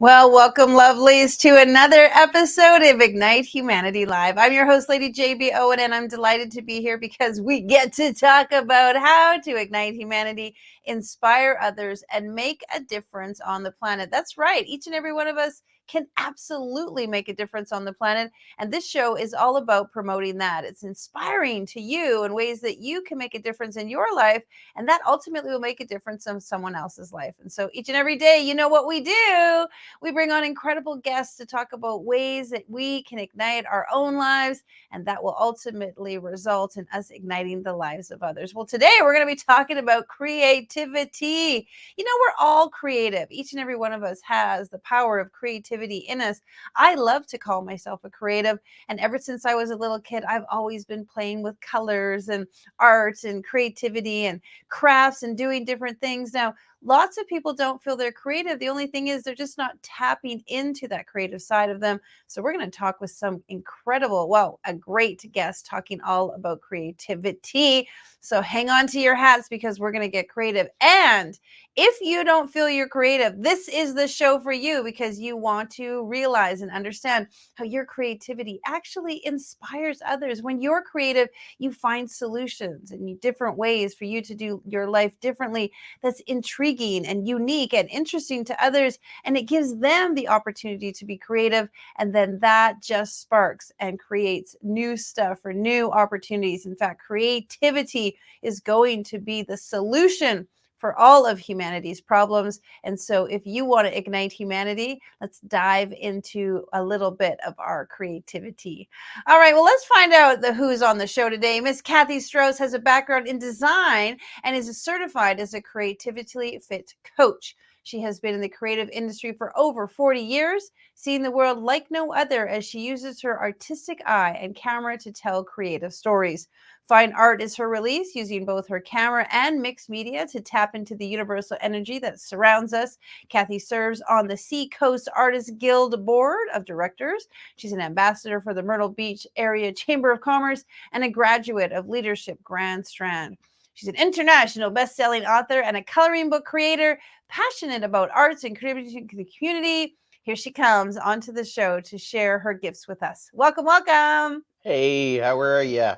Well, welcome, lovelies, to another episode of Ignite Humanity Live. I'm your host, Lady JB Owen, and I'm delighted to be here because we get to talk about how to ignite humanity, inspire others, and make a difference on the planet. That's right. Each and every one of us can absolutely make a difference on the planet. And this show is all about promoting that. It's inspiring to you in ways that you can make a difference in your life, and that ultimately will make a difference in someone else's life. And so each and every day, you know what we do? We bring on incredible guests to talk about ways that we can ignite our own lives, and that will ultimately result in us igniting the lives of others. Well, today we're going to be talking about creativity. You know, we're all creative. Each and every one of us has the power of creativity in us. I love to call myself a creative, and ever since I was a little kid, I've always been playing with colors and art and creativity and crafts and doing different things. Now, lots of people don't feel they're creative. The only thing is they're just not tapping into that creative side of them. So we're going to talk with some incredible, well, a great guest talking all about creativity. So hang on to your hats because we're going to get creative. And if you don't feel you're creative, this is the show for you because you want to realize and understand how your creativity actually inspires others. When you're creative, you find solutions and different ways for you to do your life differently that's intriguing and unique and interesting to others, and it gives them the opportunity to be creative, and then that just sparks and creates new stuff or new opportunities. In fact, creativity is going to be the solution for all of humanity's problems. And so if you want to ignite humanity, let's dive into a little bit of our creativity. All right, well, let's find out who's on the show today. Miss Kathy Strauss has a background in design and is certified as a creatively fit coach. She has been in the creative industry for over 40 years, seeing the world like no other as she uses her artistic eye and camera to tell creative stories. Fine art is her release, using both her camera and mixed media to tap into the universal energy that surrounds us. Kathy serves on the Seacoast Artists Guild Board of Directors. She's an ambassador for the Myrtle Beach Area Chamber of Commerce and a graduate of Leadership Grand Strand. She's an international best-selling author and a coloring book creator, passionate about arts and contributing to the community. Here she comes onto the show to share her gifts with us. Welcome, welcome. Hey, how are ya?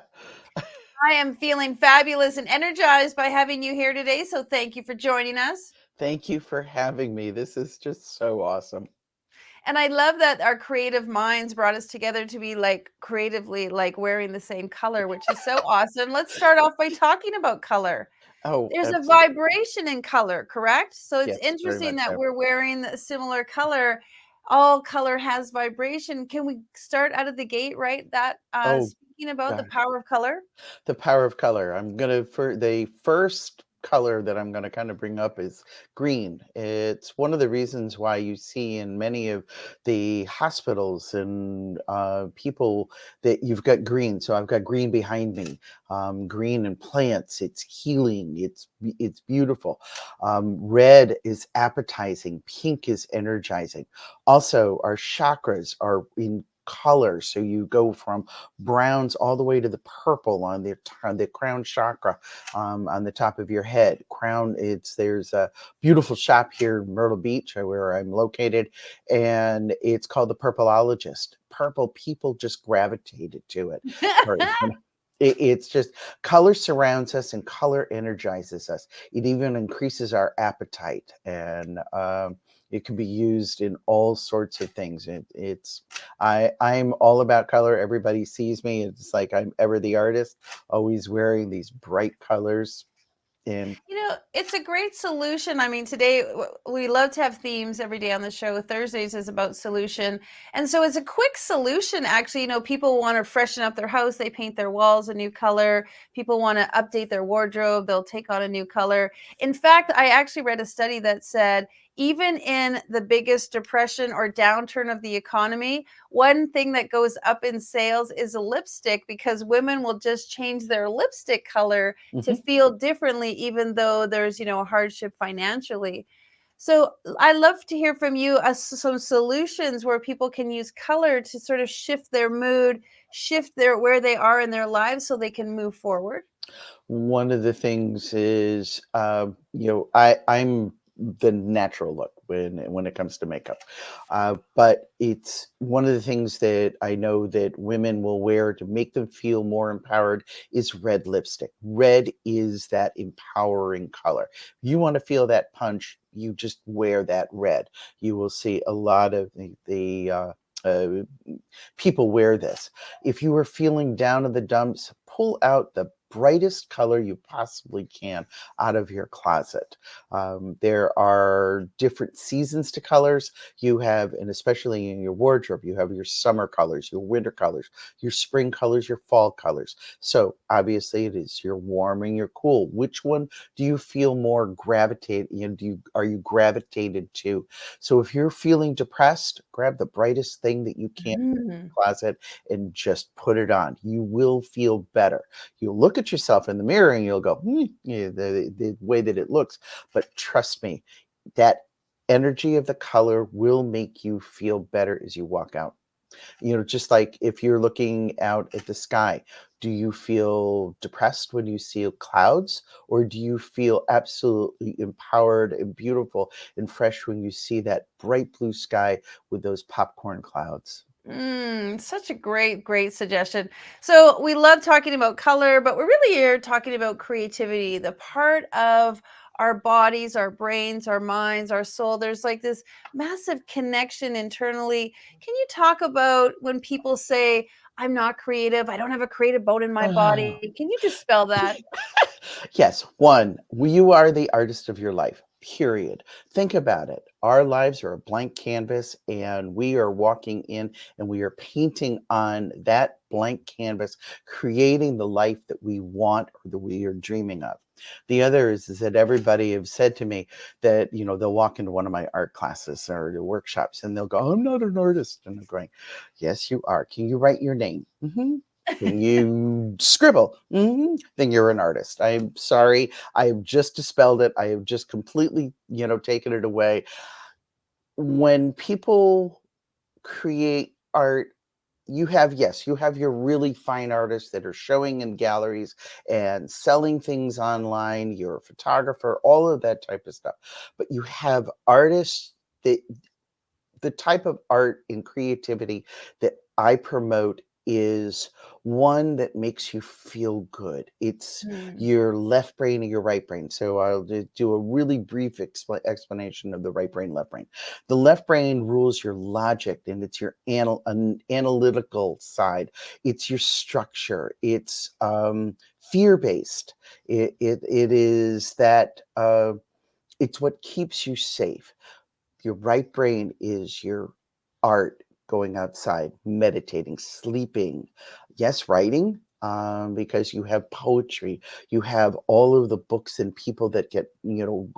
I am feeling fabulous and energized by having you here today, so thank you for joining us. Thank you for having me. This is just so awesome. And I love that our creative minds brought us together to be like creatively like wearing the same color, which is so awesome. Let's start off by talking about color. Oh, There's a absolutely. vibration in color, correct? So it's Yes, very interesting much that so. we're wearing a similar color. All color has vibration. Can we start out of the gate, right? That Oh, speaking about the God. power of color? The power of color. I'm gonna for the first color that I'm gonna kind of bring up is green. It's one of the reasons why you see in many of the hospitals and people that you've got green. So I've got green behind me. Green and plants. It's healing. It's beautiful. Red is appetizing. Pink is energizing. Also, our chakras are in color. So you go from browns all the way to the purple on the crown chakra, on the top of your head. Crown. There's a beautiful shop here in Myrtle Beach, where I'm located, and it's called the Purpleologist. Purple people just gravitated to it. Or, it's just color surrounds us and color energizes us. It even increases our appetite, and it can be used in all sorts of things. I'm all about color. Everybody sees me. It's like I'm ever the artist, always wearing these bright colors. And You know, it's a great solution. I mean, today we love to have themes every day on the show. Thursdays is about solution. And so it's a quick solution. Actually, you know, people want to freshen up their house. They paint their walls a new color. People want to update their wardrobe. They'll take on a new color. In fact, I actually read a study that said even in the biggest depression or downturn of the economy, one thing that goes up in sales is a lipstick because women will just change their lipstick color to mhm. feel differently, even though there's, a hardship financially. So I love to hear from you some solutions where people can use color to sort of shift their mood, shift their where they are in their lives so they can move forward. One of the things is, I'm the natural look when it comes to makeup. But it's one of the things that I know that women will wear to make them feel more empowered is red lipstick. Red is that empowering color. You want to feel that punch, you just wear that red. You will see a lot of uh, people wear this. If you are feeling down in the dumps, pull out the brightest color you possibly can out of your closet. There are different seasons to colors. You have, and especially in your wardrobe, you have your summer colors, your winter colors, your spring colors, your fall colors. So obviously it is your warm and your cool. Which one do you feel more gravitate? Are you gravitated to? So if you're feeling depressed, grab the brightest thing that you can Mm. closet and just put it on. You will feel better. You'll look at yourself in the mirror and you'll go, yeah, the way that it looks. But trust me, that energy of the color will make you feel better as you walk out. Just like if you're looking out at the sky, do you feel depressed when you see clouds, or do you feel absolutely empowered and beautiful and fresh when you see that bright blue sky with those popcorn clouds? Such a great suggestion. So we love talking about color, but we're really here talking about creativity, the part of our bodies, our brains, our minds, our soul. There's like this massive connection internally. Can you talk about when people say, I'm not creative, I don't have a creative bone in my body? Can you dispel that? Yes, one, you are the artist of your life, period. Think about it. Our lives are a blank canvas, and we are walking in and we are painting on that blank canvas, creating the life that we want or that we are dreaming of. The other is that everybody have said to me that, they'll walk into one of my art classes or the workshops and they'll go, I'm not an artist. And I'm going, yes, you are. Can you write your name? Can you scribble? Then you're an artist. I'm sorry. I have just dispelled it. I have just completely, taken it away. When people create art, you have your really fine artists that are showing in galleries and selling things online. You're a photographer, all of that type of stuff. But you have artists that the type of art and creativity that I promote is one that makes you feel good. It's Mm, your left brain and your right brain. So I'll do a really brief explanation of the right brain, left brain. The left brain rules your logic and it's your analytical side. It's your structure. It's fear based. It is that. It's what keeps you safe. Your right brain is your art, going outside, meditating, sleeping. Yes, writing, because you have poetry. You have all of the books and people that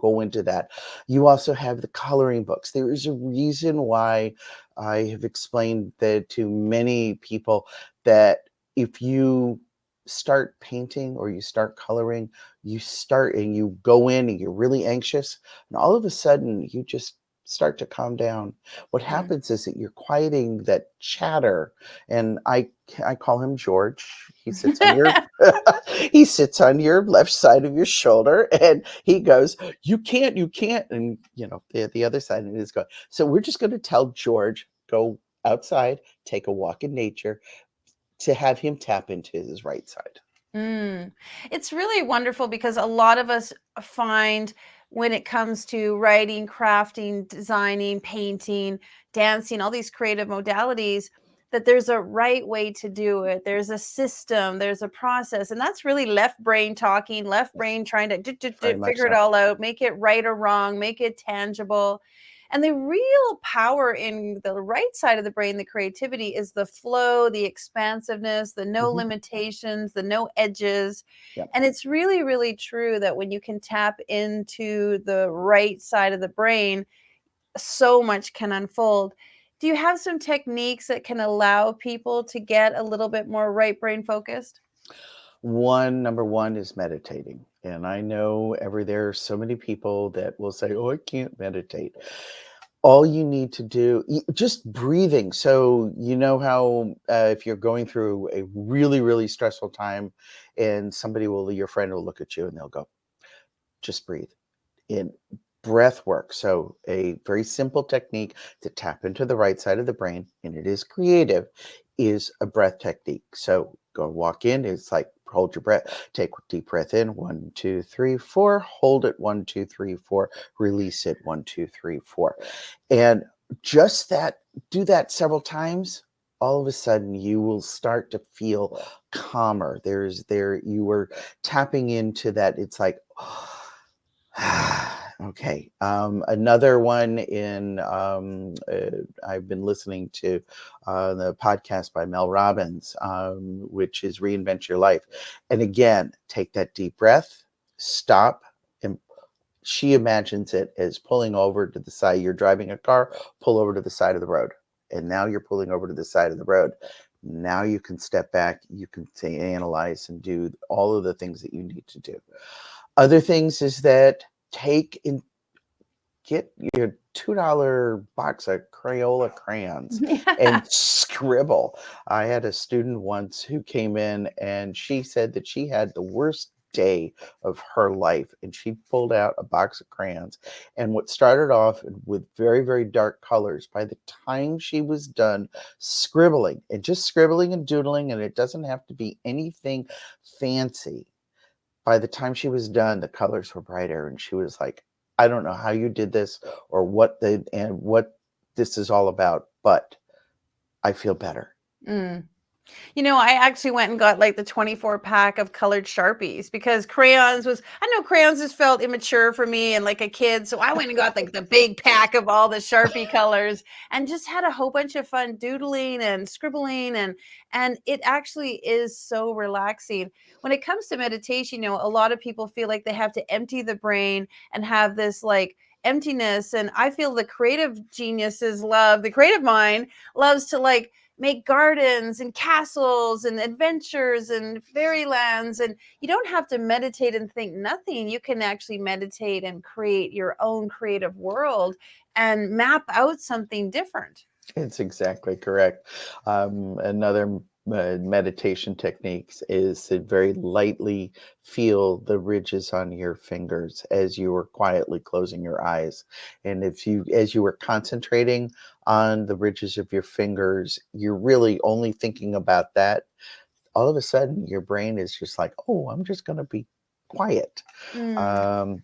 go into that. You also have the coloring books. There is a reason why I have explained that to many people that if you start painting or you start coloring, you start and you go in and you're really anxious, and all of a sudden you just start to calm down. What mm. happens is that you're quieting that chatter, and I call him George. He sits on your he sits on your left side of your shoulder, and he goes, you can't," and the other side is going. So we're just going to tell George go outside, take a walk in nature, to have him tap into his right side. Mm. It's really wonderful because a lot of us find when it comes to writing, crafting, designing, painting, dancing, all these creative modalities, that there's a right way to do it. There's a system, there's a process. And that's really left brain talking, left Yes, brain trying to very much figure it so. all out, make it right or wrong, make it tangible. And the real power in the right side of the brain, the creativity, is the flow, the expansiveness, the no Mhm. limitations, the no edges. Yep. And it's really true that when you can tap into the right side of the brain, so much can unfold. Do you have some techniques that can allow people to get a little bit more right brain focused? Number one is meditating. And I know there are so many people that will say, "Oh, I can't meditate." All you need to do, just breathing. So, you know how if you're going through a really, really stressful time and your friend will look at you and they'll go, just breathe in. breath work. So, a very simple technique to tap into the right side of the brain, and it is creative, is a breath technique. So, go walk in, it's like hold your breath, take a deep breath in, 1, 2, 3, 4, hold it, 1, 2, 3, 4, release it, 1, 2, 3, 4. And just that, do that several times. All of a sudden, you will start to feel calmer. You were tapping into that. It's like, okay. Another one I've been listening to the podcast by Mel Robbins, which is Reinvent Your Life. And again, take that deep breath, stop, and she imagines it as pulling over to the side. You're driving a car, pull over to the side of the road. And now you're pulling over to the side of the road. Now you can step back, you can say, analyze and do all of the things that you need to do. Other things is that take and get your $2 box of Crayola crayons and Yeah. scribble. I had a student once who came in and she said that she had the worst day of her life, and she pulled out a box of crayons, and what started off with very, very dark colors, by the time she was done scribbling, and just scribbling and doodling, and it doesn't have to be anything fancy, by the time she was done, the colors were brighter, and she was like, "I don't know how you did this or what this is all about, but I feel better." Mm. I actually went and got like the 24 pack of colored Sharpies because I know crayons just felt immature for me and like a kid. So I went and got like the big pack of all the Sharpie colors and just had a whole bunch of fun doodling and scribbling. And it actually is so relaxing. When it comes to meditation, a lot of people feel like they have to empty the brain and have this like emptiness. And I feel the creative mind loves to like make gardens and castles and adventures and fairylands. And you don't have to meditate and think nothing. You can actually meditate and create your own creative world and map out something different. It's exactly correct. Another meditation techniques is to very lightly feel the ridges on your fingers as you are quietly closing your eyes. And as you were concentrating on the ridges of your fingers, you're really only thinking about that. All of a sudden, your brain is just like, "Oh, I'm just going to be quiet." Mm,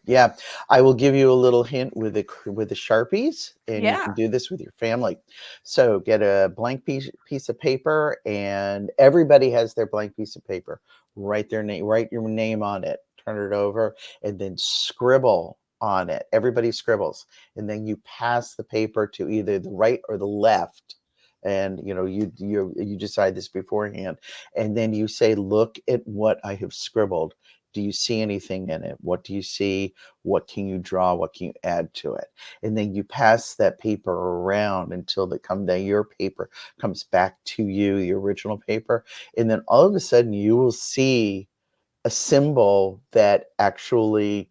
Yeah, I will give you a little hint with the Sharpies, and you can yeah. do this with your family. So get a blank piece of paper, and everybody has their blank piece of paper. Write your name on it, turn it over, and then scribble on it. Everybody scribbles, and then you pass the paper to either the right or the left. And you decide this beforehand, and then you say, "Look at what I have scribbled. Do you see anything in it? What do you see? What can you draw? What can you add to it?" And then you pass that paper around until your paper comes back to you, the original paper. And then all of a sudden you will see a symbol that actually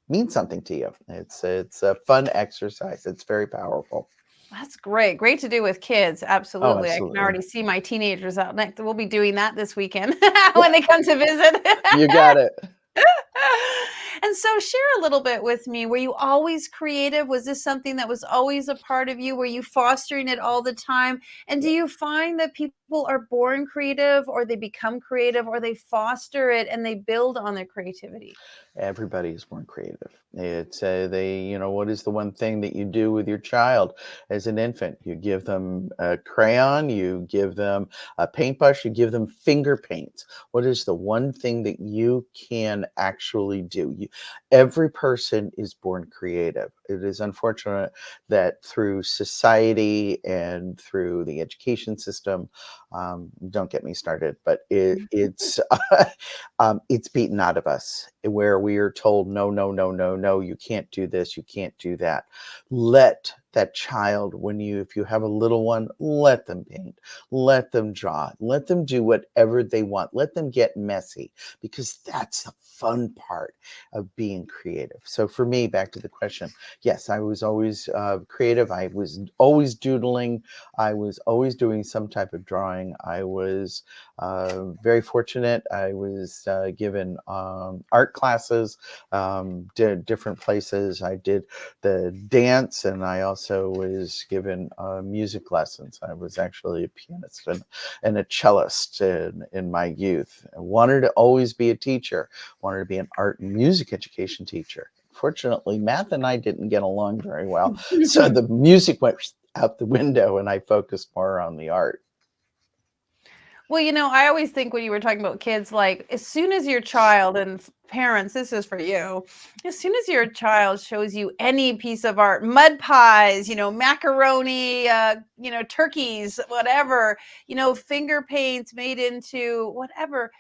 means something to you. It's a fun exercise. It's very powerful. That's great. Great to do with kids. Oh, Absolutely. I can absolutely. already see my teenagers out next. We'll be doing that this weekend when they come to visit. You got it. And so share a little bit with me. Were you always creative? Was this something that was always a part of you? Were you fostering it all the time? And do you find that people are born creative or they become creative or they foster it and they build on their creativity? Everybody is born creative. It's what is the one thing that you do with your child as an infant? You give them a crayon, you give them a paintbrush, you give them finger paints. What is the one thing that you can actually do? Every person is born creative. It is unfortunate that through society and through the education system, don't get me started, but it's it's beaten out of us, where we are told, no, no, no, no, no, you can't do this, you can't do that. Let that child, when you if you have a little one, let them paint, let them draw, let them do whatever they want, let them get messy, because that's the fun part of being creative. So for me, back to the question, yes, I was always creative. I was always doodling. I was always doing some type of drawing. I was very fortunate. I was given art classes, did different places. I did the dance, and I also was given music lessons. I was actually a pianist and a cellist in my youth. I wanted to always be a teacher, wanted to be an art and music education teacher. Fortunately, math and I didn't get along very well. So the music went out the window and I focused more on the art. Well, I always think when you were talking about kids, like as soon as your child and parents, this is for you, as soon as your child shows you any piece of art, mud pies, macaroni, turkeys, whatever, finger paints made into whatever,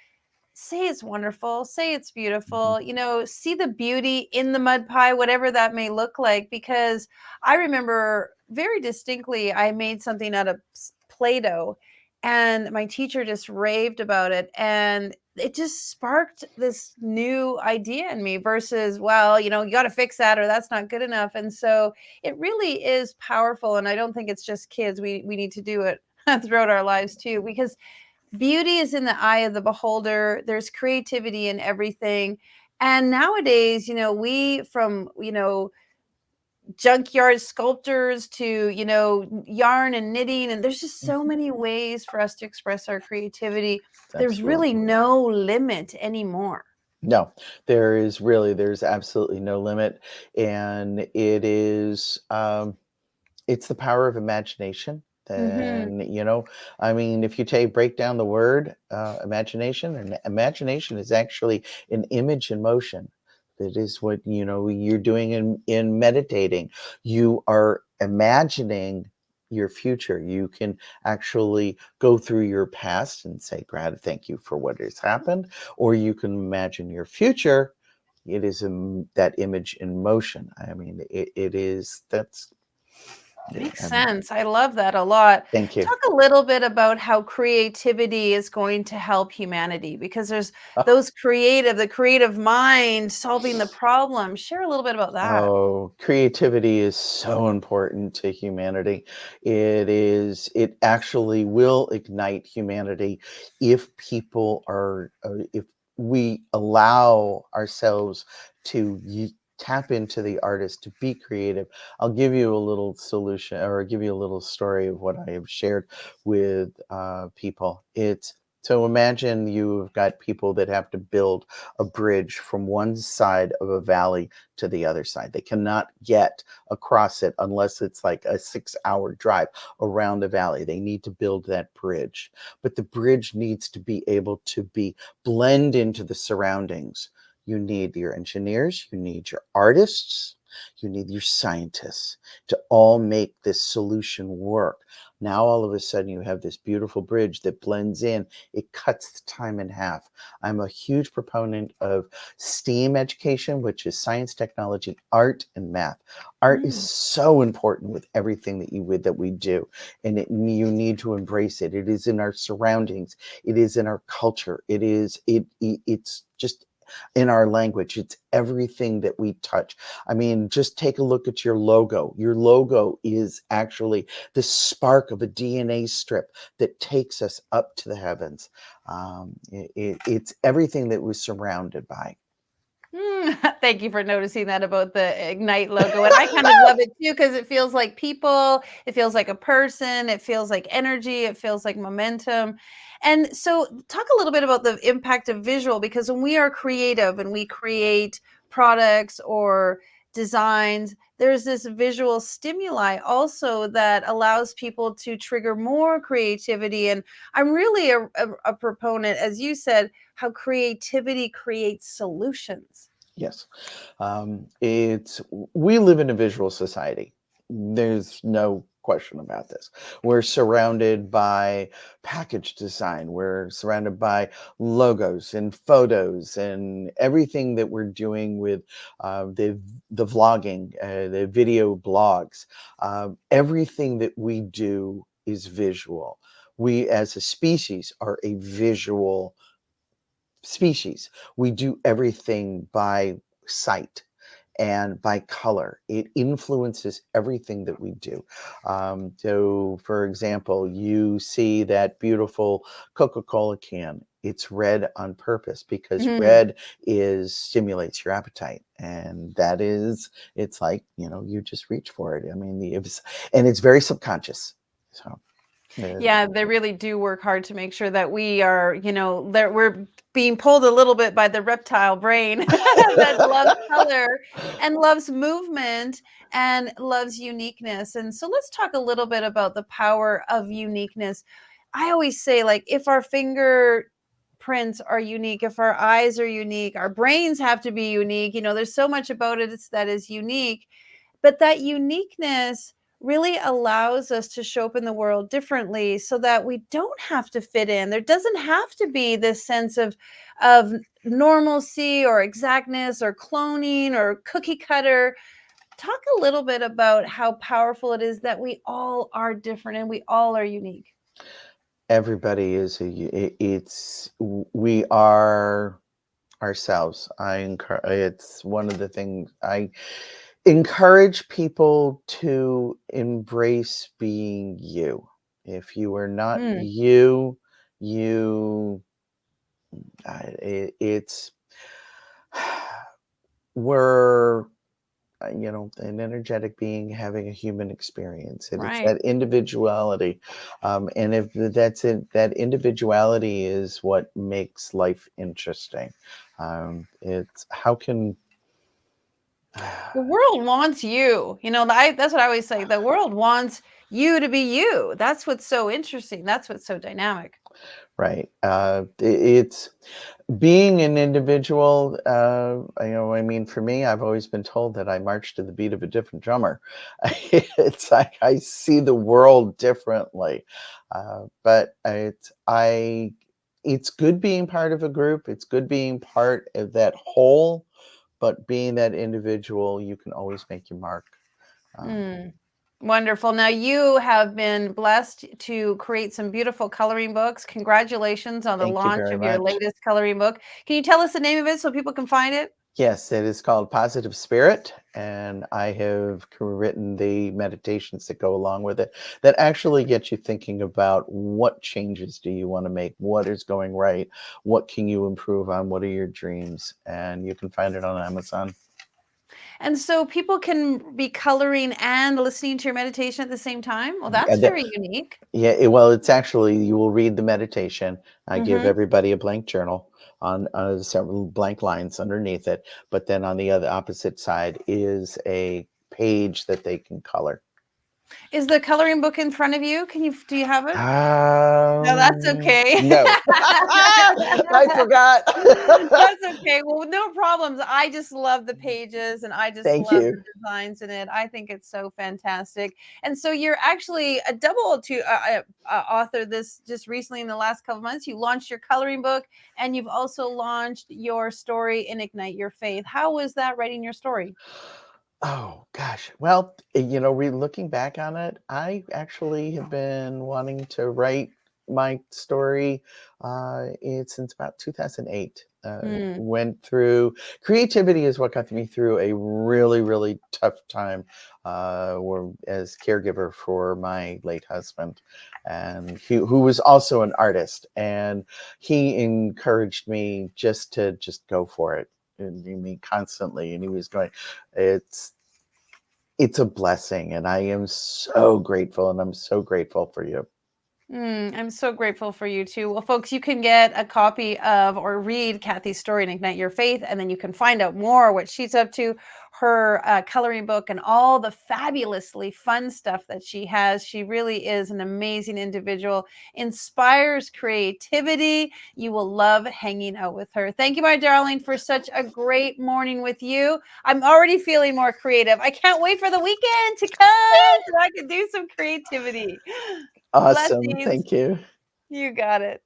say it's wonderful, say it's Mhm. beautiful, see the beauty in the mud pie, whatever that may look like. Because I remember very distinctly, I made something out of Play-Doh and my teacher just raved about it. And it just sparked this new idea in me versus, well, you got to fix that or that's not good enough. And so it really is powerful. And I don't think it's just kids. We need to do it throughout our lives too, because beauty is in the eye of the beholder. There's creativity in everything. And nowadays, we from, junkyard sculptors to, yarn and knitting, and there's just so Mhm. many ways for us to express our creativity. There's Absolutely. really no limit anymore. No, there's absolutely no limit. And it's the power of imagination. Mhm. Then, I mean, if you break down the word imagination, and imagination is actually an image in motion. That is what you're doing in meditating. You are imagining your future. You can actually go through your past and say, thank you for what has happened," or you can imagine your future. It is that image in motion. I mean, it is that's yeah, Makes sense. I love that a lot. thank you. Talk a little bit about how creativity is going to help humanity, because there's Oh, the creative mind solving the problem. Share a little bit about that. oh, creativity is so important to humanity. It actually will ignite humanity if if we allow ourselves to tap into the artist, to be creative. I'll give you a little solution, or give you a little story of what I have shared with people. It's So imagine you've got people that have to build a bridge from one side of a valley to the other side. They cannot get across it unless it's like a 6-hour drive around the valley. They need to build that bridge. But the bridge needs to be able to blend into the surroundings. You need your engineers, you need your artists, you need your scientists to all make this solution work. Now, all of a sudden, you have this beautiful bridge that blends in. It cuts the time in half. I'm a huge proponent of STEAM education, which is science, technology, art, and math. Art is Mm. so important with everything that we do, and you need to embrace it. It is in our surroundings. It is in our culture. It's just in our language. It's everything that we touch. I mean, just take a look at your logo. Your logo is actually the spark of a DNA strip that takes us up to the heavens. It's everything that we're surrounded by. Thank you for noticing that about the Ignite logo. And I kind of love it too, because it feels like people, it feels like a person, it feels like energy, it feels like momentum. And so, talk a little bit about the impact of visual, because when we are creative and we create products or designs, there's this visual stimuli also that allows people to trigger more creativity. And I'm really a proponent, as you said, how creativity creates solutions. Yes. It's We live in a visual society. There's no question about this. We're surrounded by package design. We're surrounded by logos and photos and everything that we're doing with the vlogging, the video blogs. Everything that we do is visual. We, as a species, are a visual species. We do everything by sight and by color. It influences everything that we do. So, for example, you see that beautiful Coca-Cola can. It's red on purpose because Mhm. red is stimulates your appetite, and that is, it's like, you just reach for it. I mean, and it's very subconscious. So, uh, Yeah, they really do work hard to make sure that we are, that we're being pulled a little bit by the reptile brain that loves color and loves movement and loves uniqueness. And so let's talk a little bit about the power of uniqueness. I always say, like, if our fingerprints are unique, if our eyes are unique, our brains have to be unique. There's so much about it that is unique, but that uniqueness really allows us to show up in the world differently so that we don't have to fit in. There doesn't have to be this sense of normalcy or exactness or cloning or cookie cutter. Talk a little bit about how powerful it is that we all are different and we all are unique. Everybody is we are ourselves. It's one of the things I encourage people to embrace being you. If you are not Mm, you, you, it's, we're, an energetic being having a human experience, and it's right. that individuality. And if that's it, that individuality is what makes life interesting. It's how can The world wants you. That's what I always say. The world wants you to be you. That's what's so interesting. That's what's so dynamic. right. It's being an individual. I mean, for me, I've always been told that I march to the beat of a different drummer. It's like I see the world differently. But it's good being part of a group. It's good being part of that whole. But being that individual, you can always make your mark. Um, Mm, wonderful. Now, you have been blessed to create some beautiful coloring books. Congratulations on the thank you launch very of your much. latest coloring book. Can you tell us the name of it so people can find it? Yes, it is called Positive Spirit, and I have written the meditations that go along with it that actually get you thinking about what changes do you want to make, what is going right, what can you improve on, what are your dreams, and you can find it on Amazon. And so people can be coloring and listening to your meditation at the same time. Well, that's And that, very unique. yeah, well, it's actually, you will read the meditation. I give Hmm. everybody a blank journal on several blank lines underneath it, but then on the other opposite side is a page that they can color. Is the coloring book in front of you? Do you have it? No, that's Um, okay. no. I forgot. That's okay. Well, no problems. I just love the pages and I just Thank love you. the designs in it. I think it's so fantastic. And so you're actually a double to author this just recently in the last couple of months. You launched your coloring book and you've also launched your story in Ignite Your Faith. How was that writing your story? Oh gosh. Well, looking back on it, I actually have been wanting to write my story since about 2008. Mm, Went through creativity is what got me through a really, really tough time as caregiver for my late husband, and who was also an artist, and he encouraged me just go for it. And I mean, constantly, and he was going, it's it's a blessing, and I am so grateful, and I'm so grateful for you. I'm so grateful for you too. Well, folks, you can get a copy of or read Kathy's story and Ignite Your Faith, and then you can find out more what she's up to, her coloring book, and all the fabulously fun stuff that she has. She really is an amazing individual, inspires creativity. You will love hanging out with her. Thank you, my darling, for such a great morning with you. I'm already feeling more creative. I can't wait for the weekend to come so I can do some creativity. Awesome. Blessings. Thank you. You got it.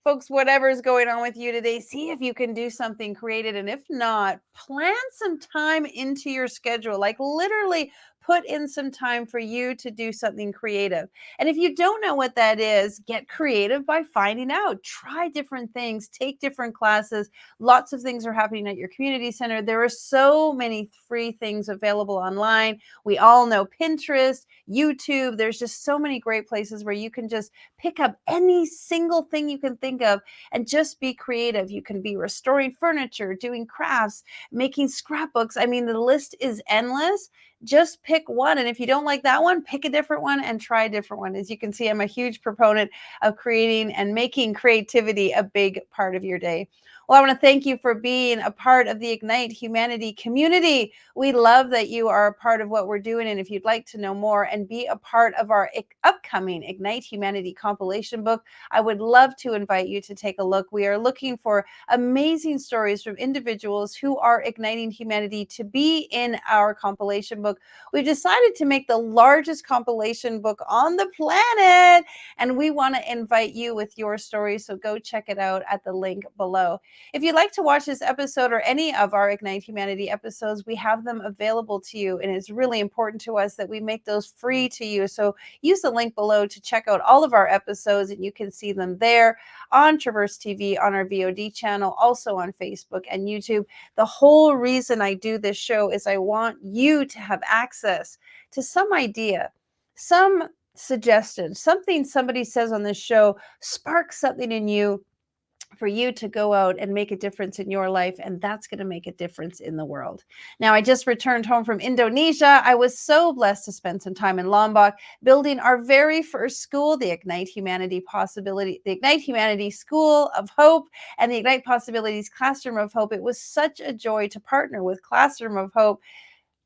Folks, whatever's going on with you today, see if you can do something creative. And if not, plan some time into your schedule. Like literally put in some time for you to do something creative. And if you don't know what that is, get creative by finding out. Try different things, take different classes. Lots of things are happening at your community center. There are so many free things available online. We all know Pinterest, YouTube. There's just so many great places where you can just pick up any single thing you can think of and just be creative. You can be restoring furniture, doing crafts, making scrapbooks. I mean, the list is endless. Just pick one. And if you don't like that one, pick a different one and try a different one. As you can see, I'm a huge proponent of creating and making creativity a big part of your day. Well, I want to thank you for being a part of the Ignite Humanity community. We love that you are a part of what we're doing. And if you'd like to know more and be a part of our upcoming Ignite Humanity compilation book, I would love to invite you to take a look. We are looking for amazing stories from individuals who are igniting humanity to be in our compilation book. We've decided to make the largest compilation book on the planet, and we want to invite you with your story. So go check it out at the link below. If you'd like to watch this episode or any of our Ignite Humanity episodes, we have them available to you. And it's really important to us that we make those free to you. So use the link below to check out all of our episodes, and you can see them there on Traverse TV, on our VOD channel, also on Facebook and YouTube. The whole reason I do this show is I want you to have access to some idea, some suggestion, something somebody says on this show sparks something in you for you to go out and make a difference in your life, and that's going to make a difference in the world. Now, I just returned home from Indonesia. I was so blessed to spend some time in Lombok building our very first school, the Ignite Humanity School of Hope and the Ignite Possibilities Classroom of Hope. It was such a joy to partner with Classroom of Hope.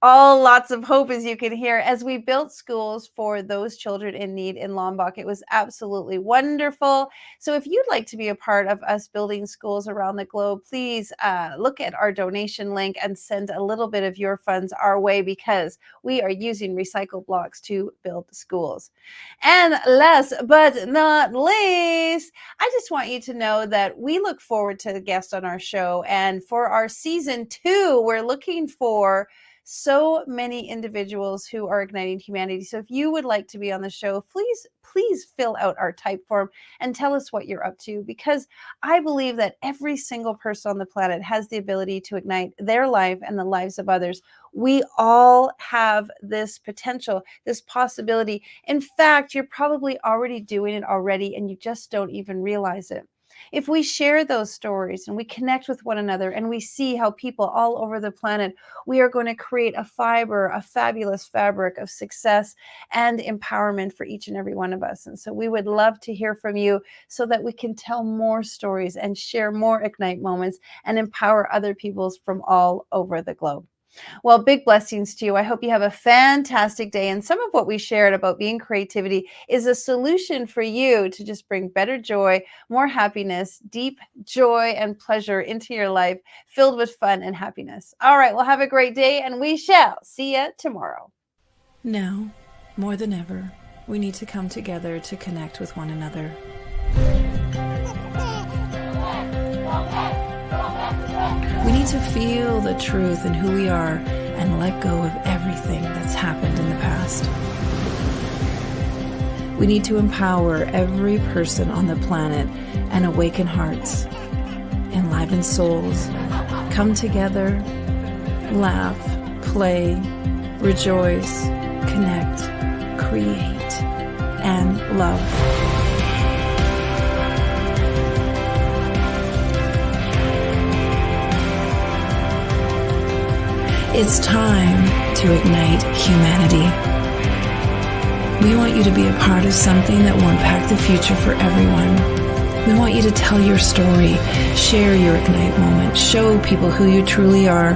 All lots of hope, as you can hear, as we built schools for those children in need in Lombok. It was absolutely wonderful. So if you'd like to be a part of us building schools around the globe, please look at our donation link and send a little bit of your funds our way, because we are using recycled blocks to build schools. And last but not least, I just want you to know that we look forward to the guest on our show. And for our season 2, we're looking for so many individuals who are igniting humanity. So if you would like to be on the show, please fill out our type form and tell us what you're up to, because I believe that every single person on the planet has the ability to ignite their life and the lives of others. We all have this potential, this possibility. In fact, you're probably already doing it already, and you just don't even realize it. If we share those stories and we connect with one another and we see how people all over the planet, we are going to create a fabulous fabric of success and empowerment for each and every one of us. And so we would love to hear from you so that we can tell more stories and share more Ignite moments and empower other peoples from all over the globe. Well, big blessings to you. I hope you have a fantastic day. And some of what we shared about being creativity is a solution for you to just bring better joy, more happiness, deep joy and pleasure into your life, filled with fun and happiness. All right, well, have a great day, and we shall see you tomorrow. Now, more than ever, we need to come together to connect with one another. We need to feel the truth in who we are and let go of everything that's happened in the past. We need to empower every person on the planet and awaken hearts, enliven souls, come together, laugh, play, rejoice, connect, create, and love. It's time to ignite humanity. We want you to be a part of something that will impact the future for everyone. We want you to tell your story, share your Ignite moment, show people who you truly are.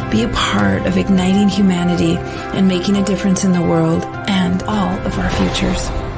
Be a part of igniting humanity and making a difference in the world and all of our futures.